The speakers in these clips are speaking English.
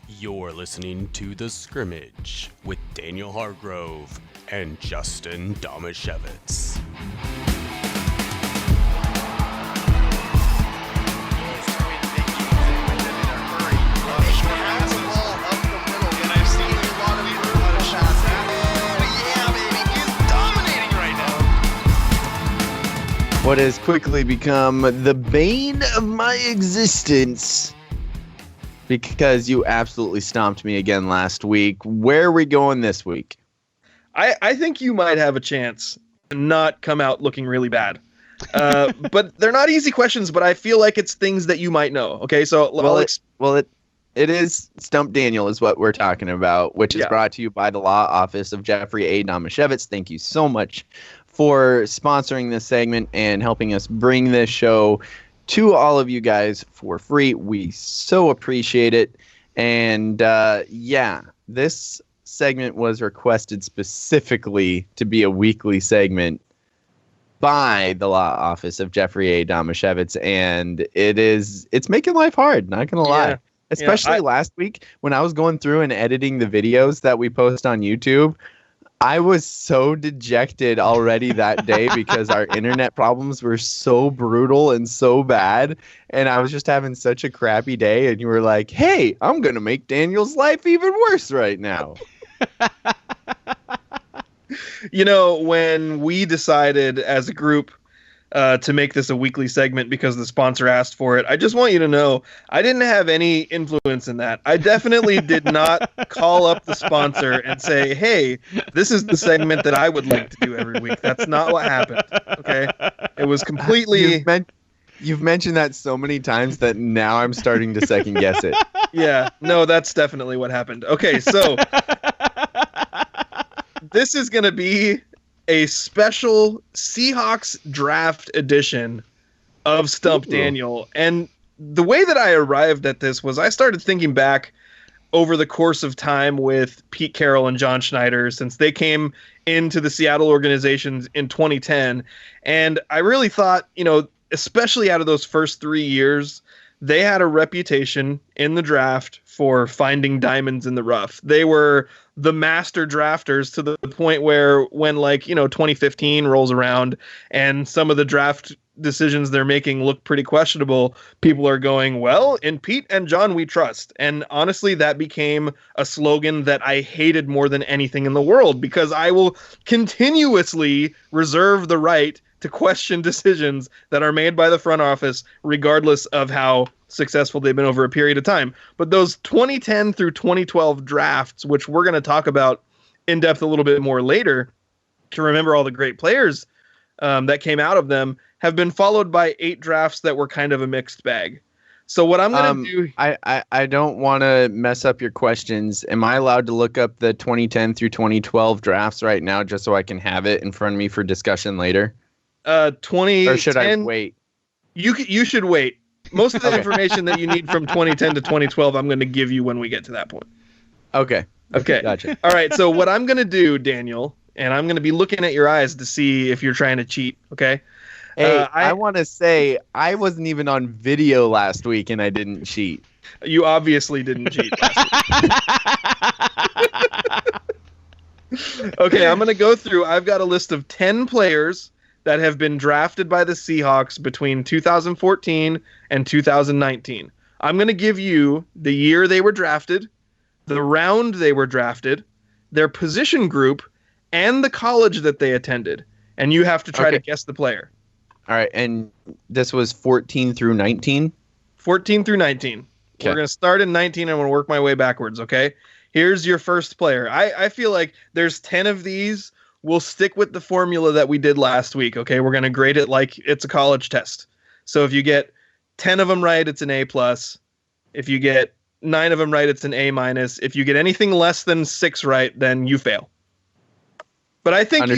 You're listening to The Scrimmage with Daniel Hargrove and Justin Damasiewicz. What has quickly become the bane of my existence because you absolutely stomped me again last week. Where are we going this week? I think you might have a chance to not come out looking really bad. But they're not easy questions, but I feel like it's things that you might know. Okay, so it is Stump Daniel is what we're talking about, which is brought to you by the law office of Jeffrey A. Damasiewicz. Thank you so much for sponsoring this segment and helping us bring this show to all of you guys for free. We so appreciate it. And this segment was requested specifically to be a weekly segment by the law office of Jeffrey A. Damasiewicz, and it's making life hard, not gonna lie. Especially last week when I was going through and editing the videos that we post on YouTube. I was so dejected already that day because our internet problems were so brutal and so bad. And I was just having such a crappy day. And you were like, hey, I'm going to make Daniel's life even worse right now. You know, when we decided as a group to make this a weekly segment because the sponsor asked for it, I just want you to know I didn't have any influence in that. I definitely did not call up the sponsor and say, hey, this is the segment that I would like to do every week. That's not what happened. Okay. It was completely. You've mentioned that so many times that now I'm starting to second guess it. Yeah, no, that's definitely what happened. Okay. So this is going to be a special Seahawks draft edition of Stump Daniel. And the way that I arrived at this was I started thinking back over the course of time with Pete Carroll and John Schneider since they came into the Seattle organizations in 2010. And I really thought, especially out of those first 3 years, they had a reputation in the draft for finding diamonds in the rough. They were the master drafters to the point where when 2015 rolls around and some of the draft decisions they're making look pretty questionable, people are going, well, in Pete and John we trust. And honestly, that became a slogan that I hated more than anything in the world because I will continuously reserve the right to question decisions that are made by the front office, regardless of how successful they've been over a period of time. But those 2010 through 2012 drafts, which we're going to talk about in depth a little bit more later, to remember all the great players that came out of them, have been followed by 8 drafts that were kind of a mixed bag. So what I'm going to do... I don't want to mess up your questions. Am I allowed to look up the 2010 through 2012 drafts right now just so I can have it in front of me for discussion later? Or should I wait? You should wait. Most of the information that you need from 2010 to 2012, I'm going to give you when we get to that point. Okay. Gotcha. All right. So what I'm going to do, Daniel, and I'm going to be looking at your eyes to see if you're trying to cheat. Okay. Hey, I want to say I wasn't even on video last week and I didn't cheat. You obviously didn't cheat last week. Okay. I'm going to go through. I've got a list of 10 players that have been drafted by the Seahawks between 2014 and 2019. I'm going to give you the year they were drafted, the round they were drafted, their position group, and the college that they attended. And you have to try to guess the player. All right, and this was 14 through 19? 14 through 19. Okay. We're going to start in 19 and I'm going to work my way backwards, okay? Here's your first player. I feel like there's 10 of these. We'll stick with the formula that we did last week, okay? We're going to grade it like it's a college test. So if you get 10 of them right, it's an A+. If you get 9 of them right, it's an A-. If you get anything less than 6 right, then you fail. But I think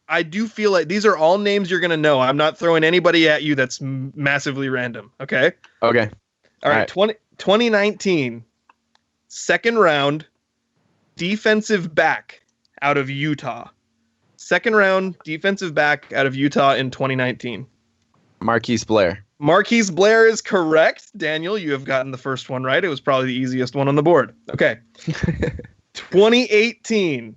I do feel like these are all names you're going to know. I'm not throwing anybody at you that's massively random, okay? Okay. All right. 2019, second round, defensive back out of Utah. Second round defensive back out of Utah in 2019. Marquise Blair. Marquise Blair is correct. Daniel, you have gotten the first one right. It was probably the easiest one on the board. Okay. 2018.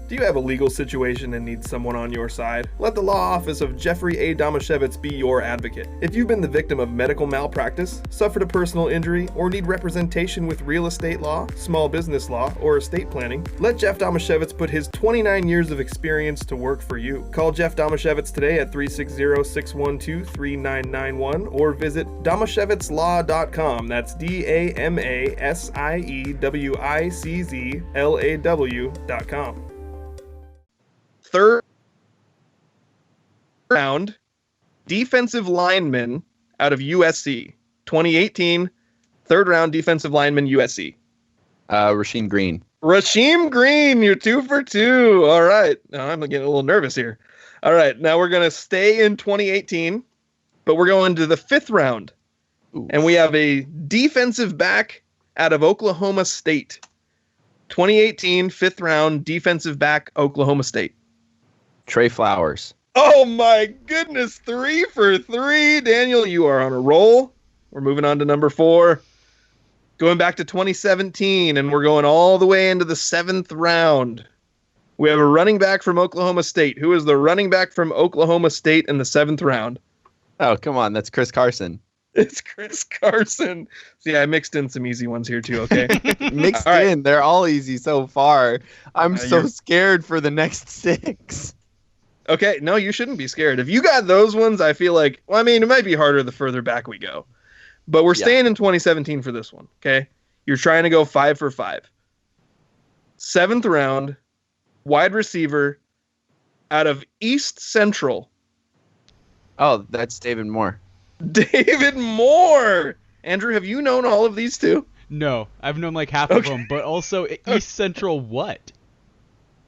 Do you have a legal situation and need someone on your side? Let the law office of Jeffrey A. Damasiewicz be your advocate. If you've been the victim of medical malpractice, suffered a personal injury, or need representation with real estate law, small business law, or estate planning, let Jeff Damasiewicz put his 29 years of experience to work for you. Call Jeff Damasiewicz today at 360-612-3991 or visit damasiewiczlaw.com. That's DAMASIEWICZLAW.com. Third round defensive lineman out of USC. 2018, third round defensive lineman USC. Rasheem Green. Rasheem Green, you're 2 for 2. All right. Now I'm getting a little nervous here. All right. Now we're going to stay in 2018, but we're going to the 5th round. Ooh. And we have a defensive back out of Oklahoma State. 2018, 5th round defensive back, Oklahoma State. Trey Flowers. Oh my goodness, 3 for 3. Daniel, you are on a roll. We're moving on to number 4. Going back to 2017, and we're going all the way into the 7th round. We have a running back from Oklahoma State. Who is the running back from Oklahoma State in the 7th round? Oh, come on. That's Chris Carson. It's Chris Carson. See, I mixed in some easy ones here too, okay? Mixed All right. in. They're all easy so far. I'm so you're- scared for the next 6. Okay, no, you shouldn't be scared. If you got those ones, I feel like, well, I mean, it might be harder the further back we go. But we're staying in 2017 for this one, okay? You're trying to go 5 for 5. 7th round, wide receiver out of East Central. Oh, that's David Moore. David Moore! Andrew, have you known all of these two? No, I've known like half of them, but also East Central what?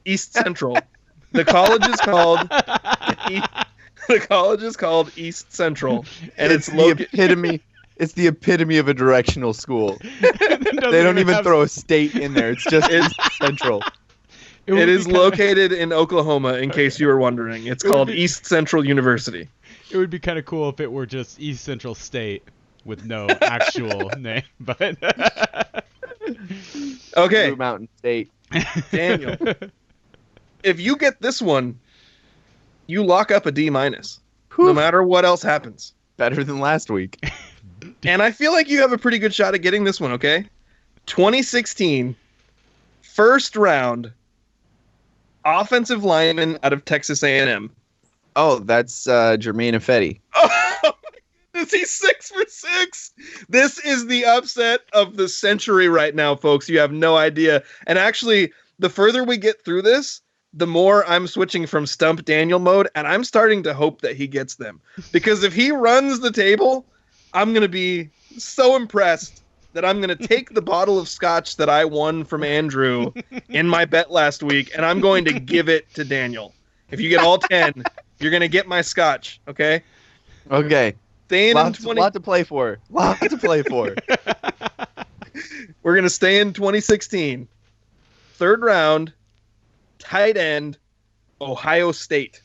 East Central. The college is called East Central, and it's the located. epitome. It's the epitome of a directional school. They don't even throw a state in there. It's just East Central. It is located in Oklahoma, in case you were wondering. It's called East Central University. It would be kind of cool if it were just East Central State with no actual name, but Okay, Blue Mountain State. Daniel. If you get this one, you lock up a D-, no matter what else happens. Better than last week. And I feel like you have a pretty good shot at getting this one, okay? 2016, 1st round, offensive lineman out of Texas A&M. Oh, that's Jermaine Ifedi. Oh, my goodness, he's 6 for 6. This is the upset of the century right now, folks. You have no idea. And actually, the further we get through this, the more I'm switching from Stump Daniel mode, and I'm starting to hope that he gets them. Because if he runs the table, I'm going to be so impressed that I'm going to take the bottle of scotch that I won from Andrew in my bet last week, and I'm going to give it to Daniel. If you get all 10, you're going to get my scotch, okay? Okay. Staying Lot in to play for. Lot to play for. We're going to stay in 2016. 3rd round, tight end, Ohio State.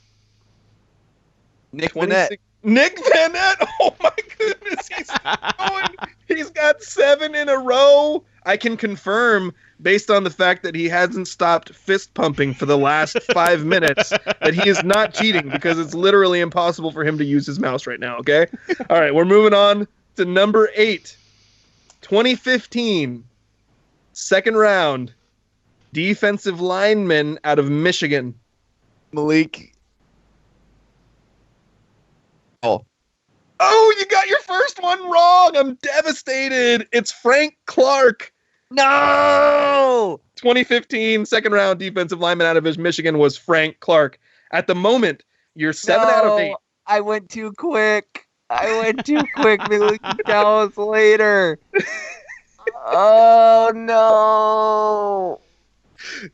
Nick Bennett. Nick Bennett! Oh my goodness, he's got 7 in a row. I can confirm, based on the fact that he hasn't stopped fist pumping for the last 5 minutes, that he is not cheating, because it's literally impossible for him to use his mouse right now, okay? All right, we're moving on to number 8. 2015, 2nd round, defensive lineman out of Michigan. Malik. Oh, you got your first one wrong. I'm devastated. It's Frank Clark. No! 2015, 2nd round defensive lineman out of Michigan was Frank Clark. At the moment, you're 7 out of 8. I went too quick. Maybe we can tell us later. Oh, no.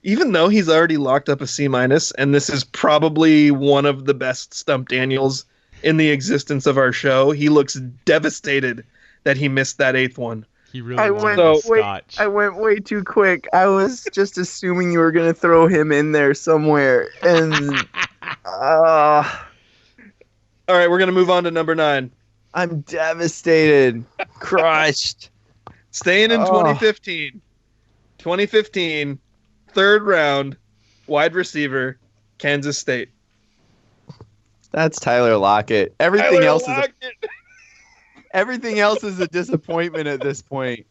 Even though he's already locked up a C-, and this is probably one of the best Stump Daniels in the existence of our show, he looks devastated that he missed that 8th one. He really wanted the scotch. I went way too quick. I was just assuming you were going to throw him in there somewhere. And All right, we're going to move on to number 9. I'm devastated. Crushed. Staying in 2015. 2015, third round, wide receiver, Kansas State. That's Tyler Lockett. Everything Tyler else Lockett. everything else is a disappointment at this point.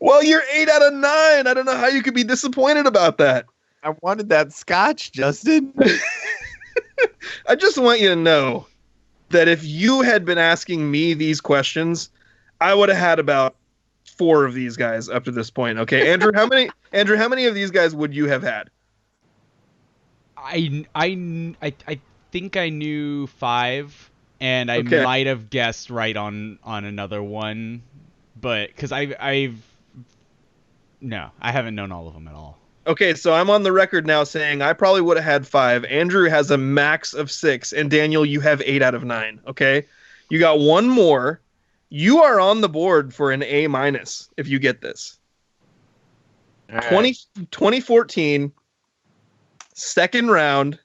Well, you're 8 out of 9. I don't know how you could be disappointed about that. I wanted that scotch, Justin. I just want you to know that if you had been asking me these questions, I would have had about 4 of these guys up to this point. Okay, Andrew, how many of these guys would you have had? I think I knew 5, and I might have guessed right on another one, but because I haven't known all of them at all. Okay, so I'm on the record now saying I probably would have had 5. Andrew has a max of 6, and Daniel, you have 8 out of 9. Okay, you got one more. You are on the board for an A- if you get this. Right. 2014, second round,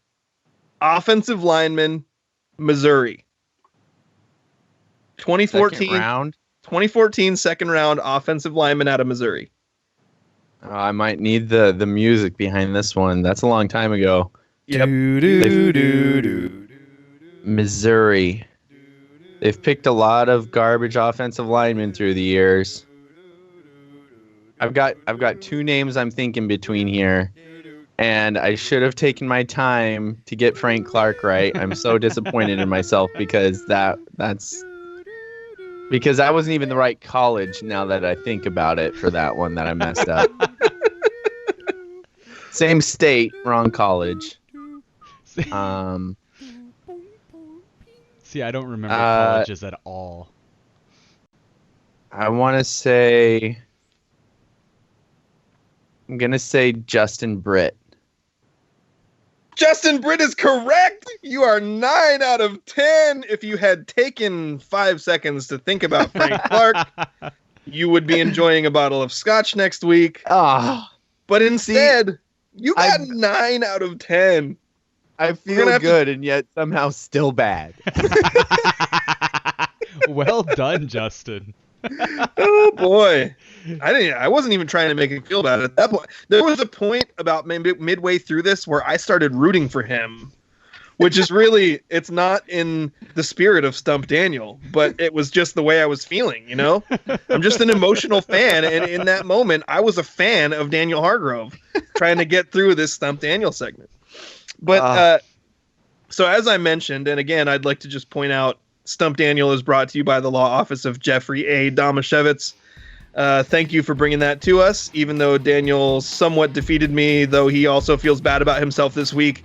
offensive lineman, Missouri. 2014, second round, offensive lineman out of Missouri. I might need the music behind this one. That's a long time ago. Yep. Missouri. They've picked a lot of garbage offensive linemen through the years. I've got 2 names I'm thinking between here, and I should have taken my time to get Frank Clark right. I'm so disappointed in myself because that's because I wasn't even the right college now that I think about it for that one that I messed up. Same state, wrong college. See, I don't remember colleges at all. I want to say... I'm going to say Justin Britt. Justin Britt is correct. You are 9 out of 10. If you had taken 5 seconds to think about Frank Clark, you would be enjoying a bottle of scotch next week. But instead, you got 9 out of 10. I feel good and yet somehow still bad. Well done, Justin. Oh boy. I wasn't even trying to make him feel bad at that point. There was a point about midway through this where I started rooting for him, which is really, it's not in the spirit of Stump Daniel, but it was just the way I was feeling, you know? I'm just an emotional fan, and in that moment, I was a fan of Daniel Hargrove trying to get through this Stump Daniel segment. But so as I mentioned, and again, I'd like to just point out, Stump Daniel is brought to you by the law office of Jeffrey A. Damasiewicz. Thank you for bringing that to us, even though Daniel somewhat defeated me, though he also feels bad about himself this week.